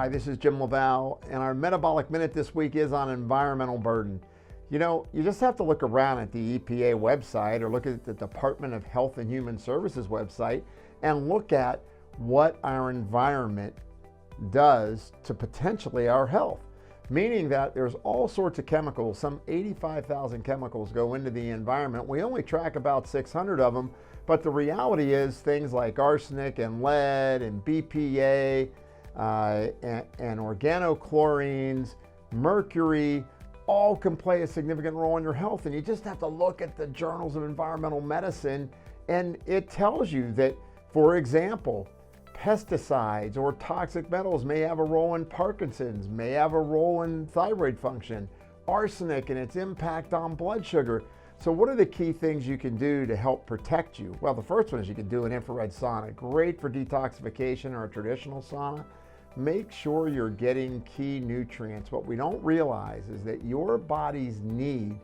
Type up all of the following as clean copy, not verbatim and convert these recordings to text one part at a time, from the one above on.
Hi, this is Jim LaValle, and our Metabolic Minute this week is on environmental burden. You know, you just have to look around at the EPA website or look at the Department of Health and Human Services website and look at what our environment does to potentially our health. Meaning that there's all sorts of chemicals, some 85,000 chemicals go into the environment. We only track about 600 of them, but the reality is things like arsenic and lead and BPA and organochlorines, mercury, all can play a significant role in your health. And you just have to look at the journals of environmental medicine, and it tells you that, for example, pesticides or toxic metals may have a role in Parkinson's, may have a role in thyroid function, arsenic and its impact on blood sugar. So what are the key things you can do to help protect you? Well, the first one is you can do an infrared sauna. Great for detoxification or a traditional sauna. Make sure you're getting key nutrients. What we don't realize is that your body's need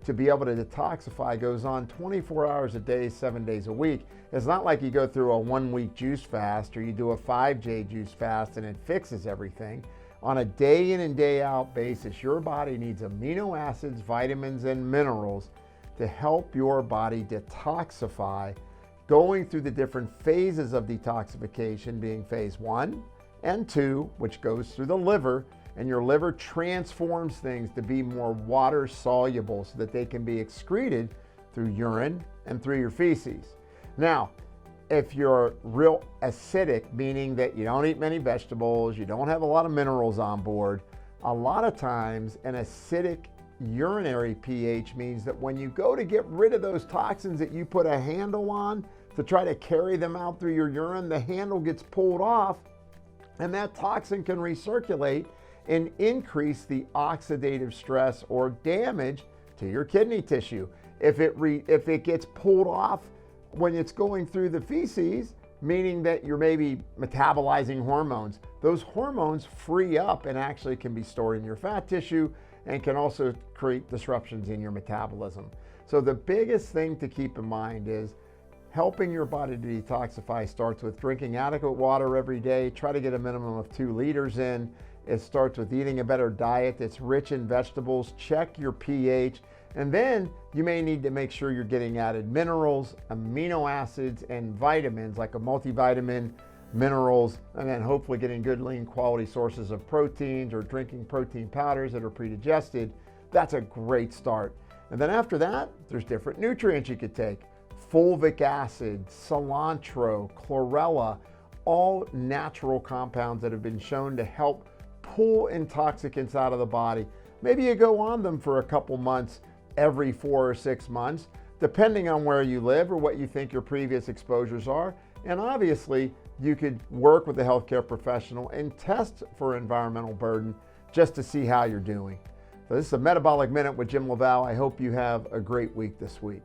to be able to detoxify goes on 24 hours a day, 7 days a week. It's not like you go through a 1-week juice fast or you do a 5-day juice fast and it fixes everything. On a day in and day out basis, your body needs amino acids, vitamins, and minerals to help your body detoxify, going through the different phases of detoxification, being phase 1 and 2, which goes through the liver, and your liver transforms things to be more water soluble so that they can be excreted through urine and through your feces. Now, if you're real acidic, meaning that you don't eat many vegetables, you don't have a lot of minerals on board, a lot of times an acidic urinary pH means that when you go to get rid of those toxins that you put a handle on to try to carry them out through your urine, the handle gets pulled off and that toxin can recirculate and increase the oxidative stress or damage to your kidney tissue. If it gets pulled off when it's going through the feces, meaning that you're maybe metabolizing hormones, those hormones free up and actually can be stored in your fat tissue and can also create disruptions in your metabolism. So the biggest thing to keep in mind is helping your body to detoxify starts with drinking adequate water every day. Try to get a minimum of 2 liters in. It starts with eating a better diet that's rich in vegetables. Check your pH. And then you may need to make sure you're getting added minerals, amino acids, and vitamins like a multivitamin, minerals, and then hopefully getting good lean quality sources of proteins or drinking protein powders that are pre-digested. That's a great start. And then after that, there's different nutrients you could take. Fulvic acid, cilantro, chlorella, all natural compounds that have been shown to help pull intoxicants out of the body. Maybe you go on them for a couple months every 4 or 6 months, depending on where you live or what you think your previous exposures are. And obviously, you could work with a healthcare professional and test for environmental burden just to see how you're doing. So this is a Metabolic Minute with Jim LaValle. I hope you have a great week this week.